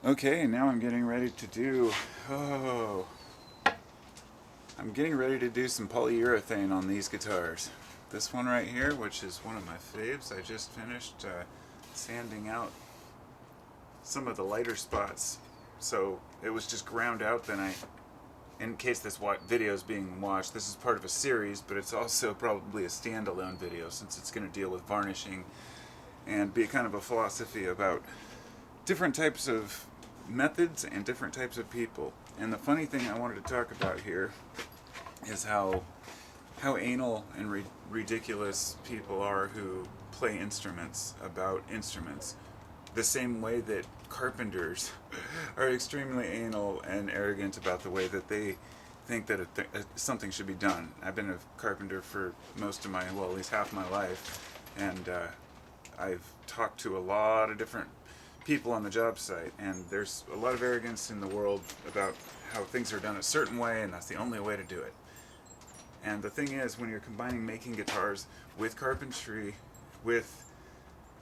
Okay, now I'm getting ready to do, oh, I'm getting ready to do some polyurethane on these guitars. This one right here, which is one of my faves, I just finished sanding out some of the lighter spots. So it was just ground out, then in case this video is being watched, this is part of a series, but it's also probably a standalone video since it's going to deal with varnishing and be kind of a philosophy about different types of methods and different types of people. And the funny thing I wanted to talk about here is how anal and ridiculous people are who play instruments about instruments. The same way that carpenters are extremely anal and arrogant about the way that they think that something should be done. I've been a carpenter for most of my, well, at least half my life, and I've talked to a lot of different people on the job site, and there's a lot of arrogance in the world about how things are done a certain way, and that's the only way to do it. And the thing is, when you're combining making guitars with carpentry, with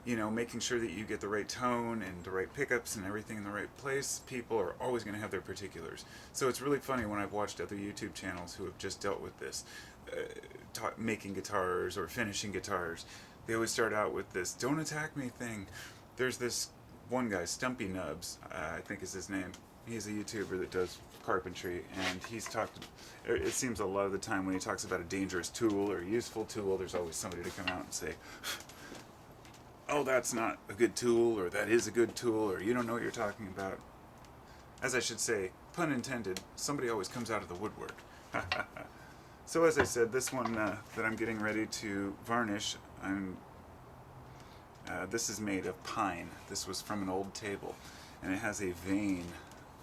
making sure that you get the right tone and the right pickups and everything in the right place, people are always going to have their particulars. So it's really funny when I've watched other YouTube channels who have just dealt with this, making guitars or finishing guitars. They always start out with this "don't attack me" thing. There's this one guy, Stumpy Nubs, I think is his name. He's a YouTuber that does carpentry, and he's talked, it seems a lot of the time when he talks about a dangerous tool or a useful tool, there's always somebody to come out and say, oh, that's not a good tool, or that is a good tool, or you don't know what you're talking about. As I should say, pun intended, somebody always comes out of the woodwork. So as I said, this one that I'm getting ready to varnish, this is made of pine. This was from an old table, and it has a vein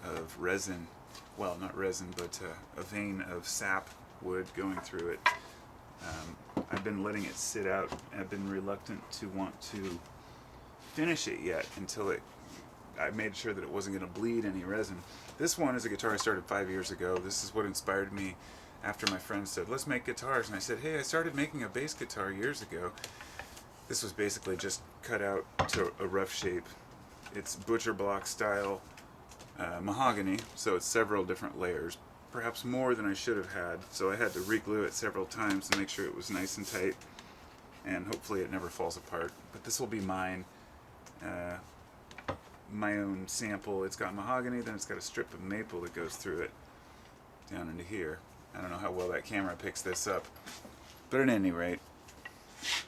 of resin, well, not resin, but a vein of sap wood going through it. I've been letting it sit out. I've been reluctant to want to finish it yet until I made sure that it wasn't going to bleed any resin. This one is a guitar I started 5 years ago. This is what inspired me after my friend said, let's make guitars. And I said, hey, I started making a bass guitar years ago. This was basically just cut out to a rough shape. It's butcher block style mahogany, so it's several different layers, perhaps more than I should have had, so I had to re-glue it several times to make sure it was nice and tight, and hopefully it never falls apart. But this will be mine, my own sample. It's got mahogany, then it's got a strip of maple that goes through it down into here. I don't know how well that camera picks this up, but at any rate,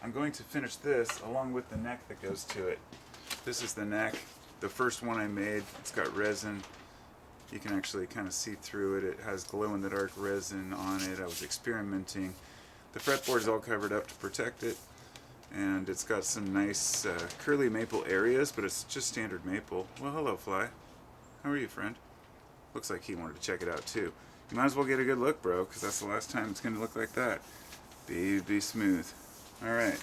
I'm going to finish this along with the neck that goes to it. This is the neck, the first one I made. It's got resin. You can actually kind of see through it. It has glow-in-the-dark resin on it. I was experimenting. The fretboard is all covered up to protect it, and it's got some nice curly maple areas, but it's just standard maple. Well, hello, Fly. How are you, friend? Looks like he wanted to check it out, too. You might as well get a good look, bro, because that's the last time it's going to look like that. Be smooth. Alright,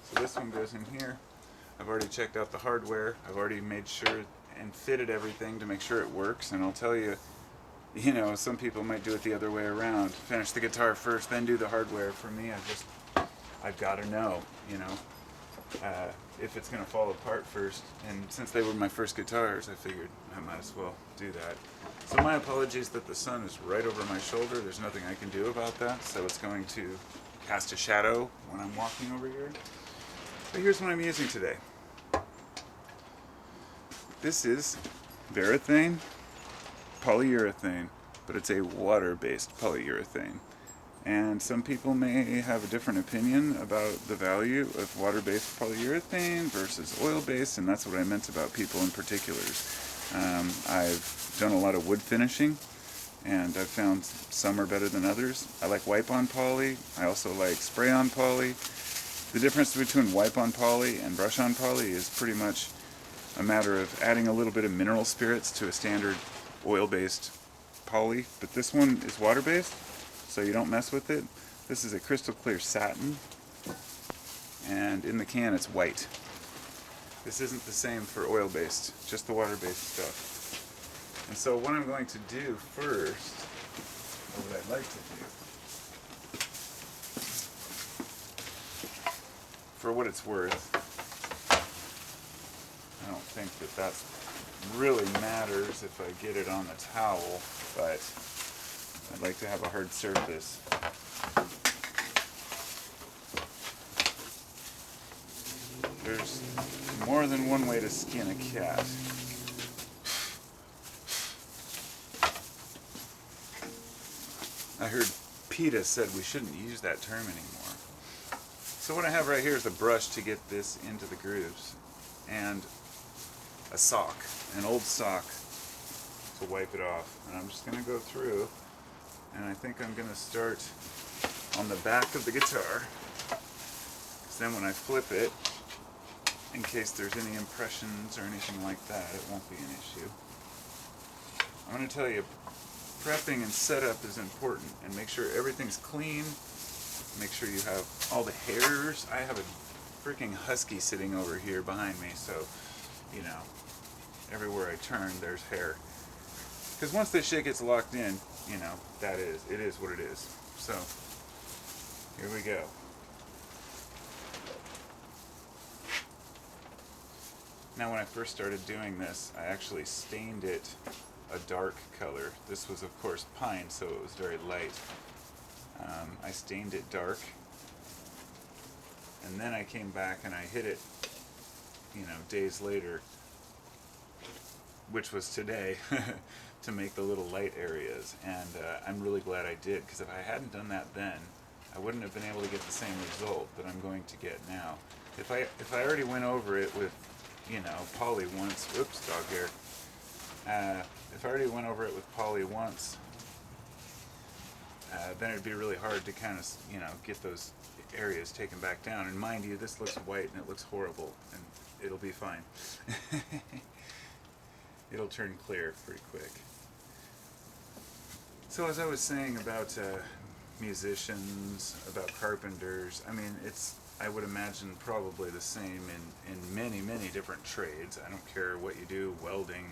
so this one goes in here. I've already checked out the hardware. I've already made sure and fitted everything to make sure it works. And I'll tell you, some people might do it the other way around. Finish the guitar first, then do the hardware. For me, I've got to know, if it's going to fall apart first. And since they were my first guitars, I figured I might as well do that. So my apologies that the sun is right over my shoulder. There's nothing I can do about that. So it's going to cast a shadow when I'm walking over here. But here's what I'm using today. This is Varathane polyurethane, but it's a water-based polyurethane. And some people may have a different opinion about the value of water-based polyurethane versus oil-based, and that's what I meant about people in particulars. I've done a lot of wood finishing, and I've found some are better than others. I like wipe-on poly. I also like spray-on poly. The difference between wipe-on poly and brush-on poly is pretty much a matter of adding a little bit of mineral spirits to a standard oil-based poly. But this one is water-based, so you don't mess with it. This is a crystal clear satin, and in the can it's white. This isn't the same for oil-based, just the water-based stuff. And so what I'm going to do first, or what I'd like to do, for what it's worth, I don't think that that's really matters if I get it on the towel, but I'd like to have a hard surface. There's more than one way to skin a cat. I heard PETA said we shouldn't use that term anymore. So what I have right here is a brush to get this into the grooves, and a sock, an old sock to wipe it off. And I'm just going to go through, and I think I'm going to start on the back of the guitar, because then when I flip it, in case there's any impressions or anything like that, it won't be an issue. I'm going to tell you, prepping and setup is important, and make sure everything's clean. Make sure you have all the hairs. I have a freaking husky sitting over here behind me, so, you know, everywhere I turn there's hair. Because once this shit gets locked in, you know, it is what it is. So, here we go. Now when I first started doing this, I actually stained it a dark color. This was of course pine, so it was very light. I stained it dark, and then I came back and I hit it, you know, days later, which was today, to make the little light areas. And I'm really glad I did, because if I hadn't done that then, I wouldn't have been able to get the same result that I'm going to get now. If I already went over it with, you know, poly once, oops, dog hair. If I already went over it with poly once, then it'd be really hard to kind of, you know, get those areas taken back down. And mind you, this looks white and it looks horrible, and it'll be fine. It'll turn clear pretty quick. So as I was saying about musicians, about carpenters, I mean, it's, I would imagine, probably the same in many, many different trades. I don't care what you do, welding,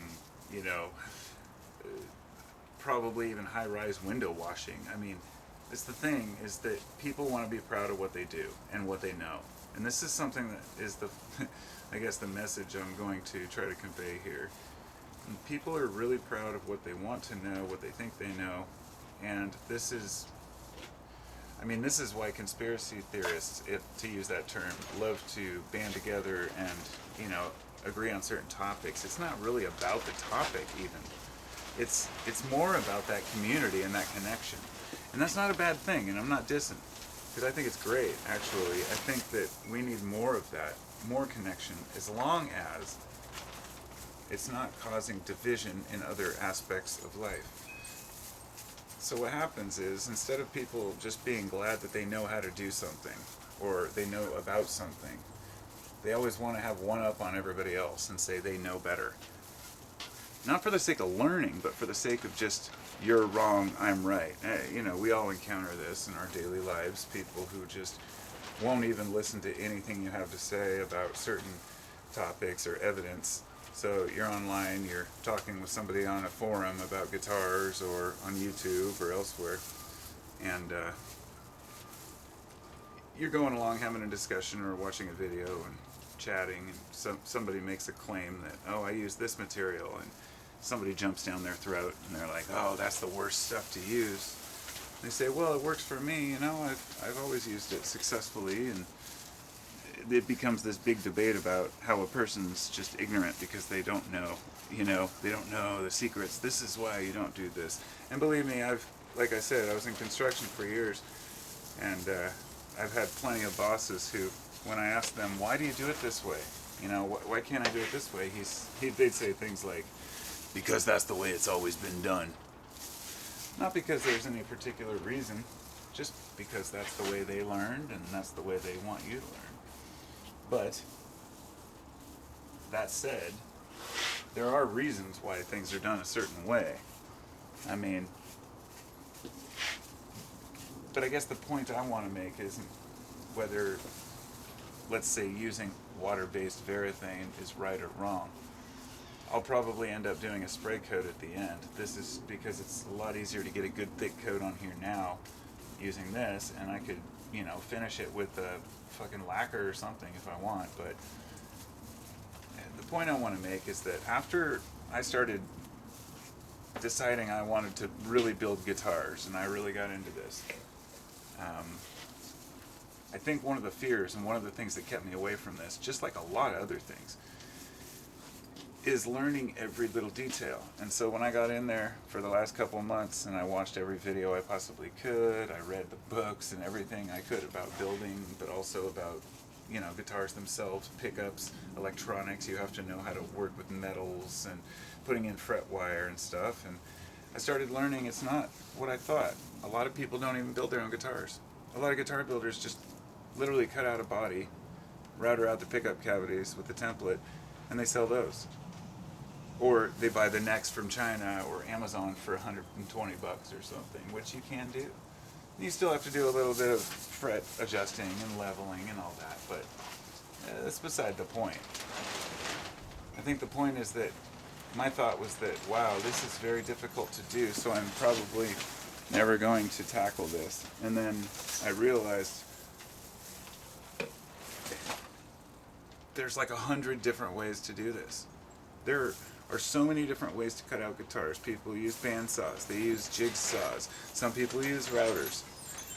you know, probably even high-rise window washing. I mean, it's the thing is that people want to be proud of what they do and what they know. And this is something that is the, I guess, the message I'm going to try to convey here. And people are really proud of what they want to know, what they think they know, and this is, I mean, this is why conspiracy theorists, if to use that term, love to band together and, you know, agree on certain topics. It's not really about the topic even. It's more about that community and that connection. And that's not a bad thing, and I'm not dissing, because I think it's great, actually. I think that we need more of that, more connection, as long as it's not causing division in other aspects of life. So what happens is, instead of people just being glad that they know how to do something, or they know about something, they always want to have one up on everybody else and say they know better. Not for the sake of learning, but for the sake of just, you're wrong, I'm right. You know, we all encounter this in our daily lives, people who just won't even listen to anything you have to say about certain topics or evidence. So you're online, you're talking with somebody on a forum about guitars or on YouTube or elsewhere, and you're going along having a discussion or watching a video and chatting, and somebody makes a claim that, oh, I use this material, and somebody jumps down their throat and they're like, oh, that's the worst stuff to use. They say, well, it works for me, you know, I've always used it successfully, and it becomes this big debate about how a person's just ignorant because they don't know, you know, they don't know the secrets. This is why you don't do this. And believe me, like I said, I was in construction for years, and I've had plenty of bosses who, when I asked them, why do you do it this way? You know, why can't I do it this way? They'd say things like, because that's the way it's always been done. Not because there's any particular reason, just because that's the way they learned and that's the way they want you to learn. But, that said, there are reasons why things are done a certain way. I mean, but I guess the point I want to make isn't whether, let's say, using water-based Varathane is right or wrong. I'll probably end up doing a spray coat at the end. This is because it's a lot easier to get a good thick coat on here now using this, and I could, you know, finish it with a fucking lacquer or something if I want, but point I want to make is that after I started deciding I wanted to really build guitars, and I really got into this, I think one of the fears and one of the things that kept me away from this, just like a lot of other things, is learning every little detail. And so when I got in there for the last couple of months and I watched every video I possibly could, I read the books and everything I could about building, but also about, you know, guitars themselves, pickups, electronics. You have to know how to work with metals and putting in fret wire and stuff. And I started learning it's not what I thought. A lot of people don't even build their own guitars. A lot of guitar builders just literally cut out a body, router out the pickup cavities with the template, and they sell those. Or they buy the necks from China or Amazon for $120 or something, which you can do. You still have to do a little bit of fret adjusting and leveling and all that, but that's beside the point. I think the point is that my thought was that, wow, this is very difficult to do, so I'm probably never going to tackle this. And then I realized there's like 100 different ways to do this. There are so many different ways to cut out guitars. People use band saws, they use jig saws, some people use routers.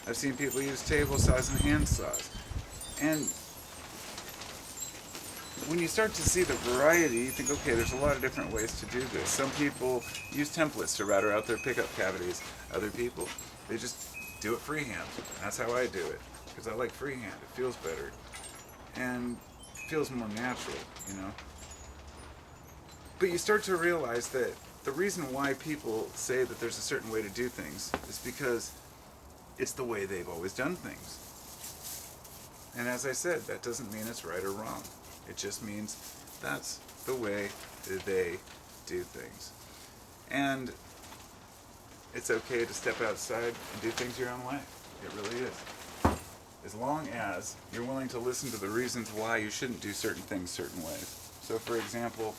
I've seen people use table saws and hand saws. And when you start to see the variety, you think, okay, there's a lot of different ways to do this. Some people use templates to router out their pickup cavities. Other people, they just do it freehand. That's how I do it, because I like freehand. It feels better and feels more natural, you know. But you start to realize that the reason why people say that there's a certain way to do things is because it's the way they've always done things. And as I said, that doesn't mean it's right or wrong. It just means that's the way that they do things. And it's okay to step outside and do things your own way. It really is. As long as you're willing to listen to the reasons why you shouldn't do certain things certain ways. So for example,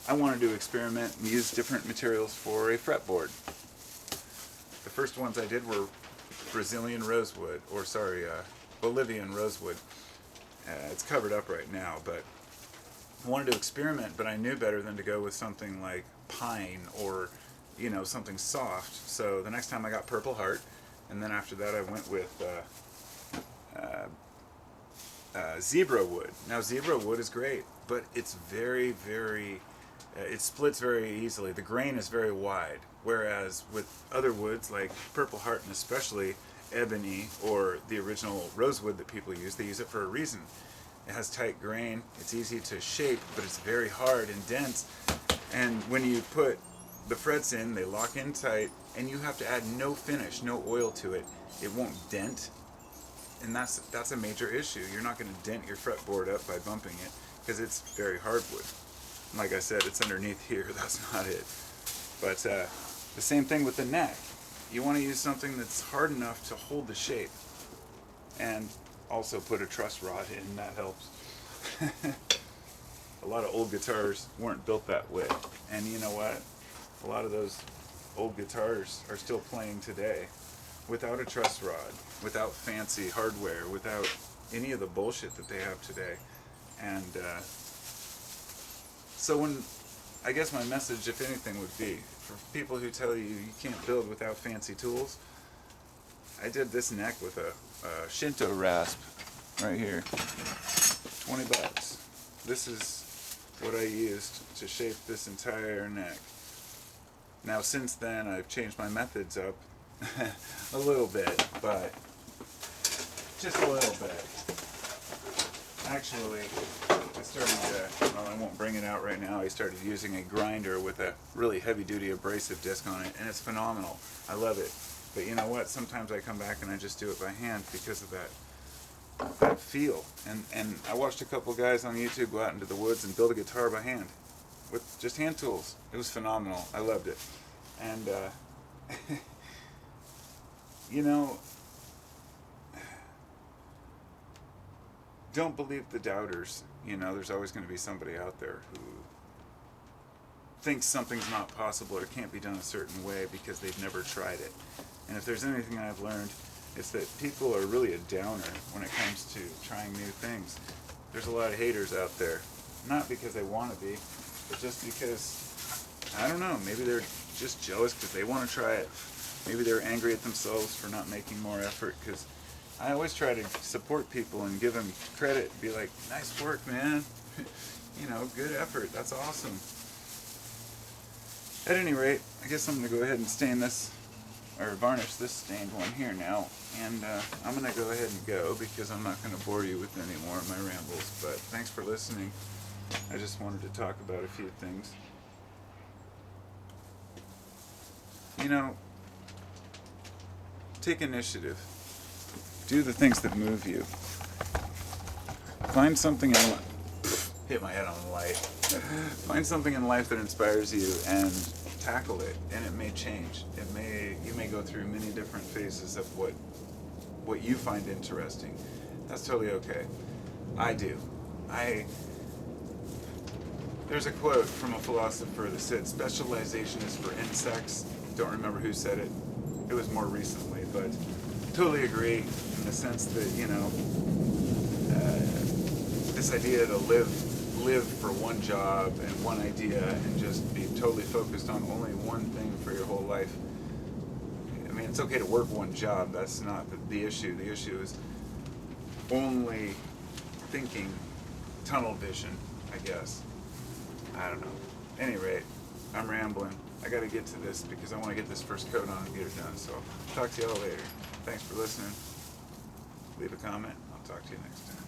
I wanted to experiment and use different materials for a fretboard. The first ones I did were Bolivian rosewood. It's covered up right now, but I wanted to experiment, but I knew better than to go with something like pine or, you know, something soft. So the next time I got Purple Heart, and then after that I went with zebra wood. Now zebra wood is great, but it's very, very, it splits very easily. The grain is very wide, whereas with other woods like Purple Heart and especially ebony or the original rosewood that people use, they use it for a reason. It has tight grain, it's easy to shape, but it's very hard and dense, and when you put the frets in, they lock in tight, and you have to add no finish, no oil to it. It won't dent. And that's a major issue. You're not going to dent your fretboard up by bumping it because it's very hardwood. Like I said, it's underneath here. That's not it. But the same thing with the neck. You want to use something that's hard enough to hold the shape, and also put a truss rod in. That helps. A lot of old guitars weren't built that way, and you know what? A lot of those old guitars are still playing today without a truss rod, without fancy hardware, without any of the bullshit that they have today. And so I guess my message, if anything, would be for people who tell you you can't build without fancy tools, I did this neck with a Shinto rasp right here, 20 bucks. This is what I used to shape this entire neck. Now since then I've changed my methods up a little bit, but just a little bit. Actually, I started, well, I won't bring it out right now, I started using a grinder with a really heavy-duty abrasive disc on it, and it's phenomenal. I love it. But you know what? Sometimes I come back and I just do it by hand because of that feel. And I watched a couple guys on YouTube go out into the woods and build a guitar by hand with just hand tools. It was phenomenal. I loved it. And you know, don't believe the doubters. You know, there's always going to be somebody out there who thinks something's not possible or can't be done a certain way because they've never tried it. And if there's anything I've learned, It's that people are really a downer when it comes to trying new things. There's a lot of haters out there. Not because they want to be, but just because, I don't know, maybe they're just jealous because they want to try it. Maybe they're angry at themselves for not making more effort, because I always try to support people and give them credit. Be like, nice work, man. You know, good effort. That's awesome. At any rate, I guess I'm going to go ahead and stain this, or varnish this stained one here now. And I'm going to go ahead and go, because I'm not going to bore you with any more of my rambles. But thanks for listening. I just wanted to talk about a few things. You know, take initiative. Do the things that move you. Find something in life. Hit my head on the light. Find something in life that inspires you and tackle it. And it may change. You may go through many different phases of what you find interesting. That's totally okay. I do. There's a quote from a philosopher that said, specialization is for insects. Don't remember who said it. It was more recently, but totally agree in the sense that, you know, this idea to live for one job and one idea and just be totally focused on only one thing for your whole life. I mean, it's okay to work one job. That's not the issue. The issue is only thinking tunnel vision, I guess. I don't know. At any rate, I'm rambling. I got to get to this because I want to get this first coat on and get it done. So, talk to y'all later. Thanks for listening. Leave a comment. I'll talk to you next time.